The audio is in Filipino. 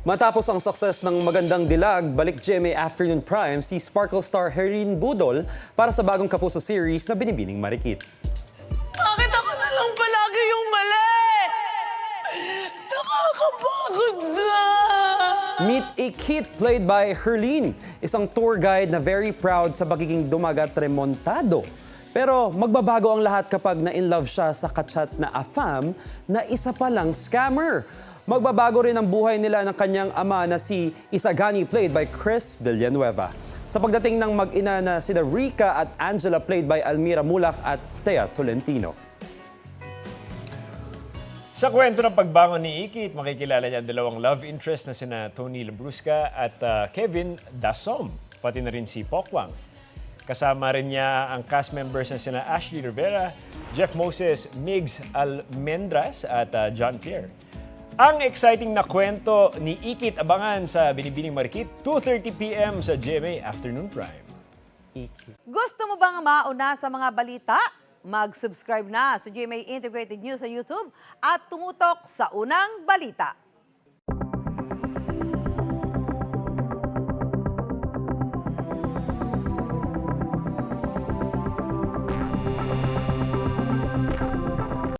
Matapos ang success ng Magandang Dilag, balik GMA Afternoon Prime si Sparkle star Herlene Budol para sa bagong Kapuso series na Binibining Marikit. Bakit ako na lang palagi yung mali? Nakakapagod na! Meet Ikit, played by Herlene, isang tour guide na very proud sa pagiging dumagat remontado. Pero magbabago ang lahat kapag na-inlove siya sa kachat na Afam na isa palang scammer. Magbabago rin ang buhay nila ng kanyang ama na si Isagani, played by Chris Villanueva. Sa pagdating ng mag-ina na sina Rica at Angela, played by Almira Mulak at Thea Tolentino. Sa kwento ng pagbangon ni Ikit, makikilala niya ang dalawang love interest na sina Tony Labrusca at Kevin Dasom, pati na rin si Pokwang. Kasama rin niya ang cast members na sina Ashley Rivera, Jeff Moses, Migs Almendras at John Pierre. Ang exciting na kwento ni Ikit abangan sa Binibining Marikit, 2:30 p.m. sa GMA Afternoon Prime. Gusto mo bang mauna sa mga balita? Mag-subscribe na sa GMA Integrated News sa YouTube at tumutok sa unang balita.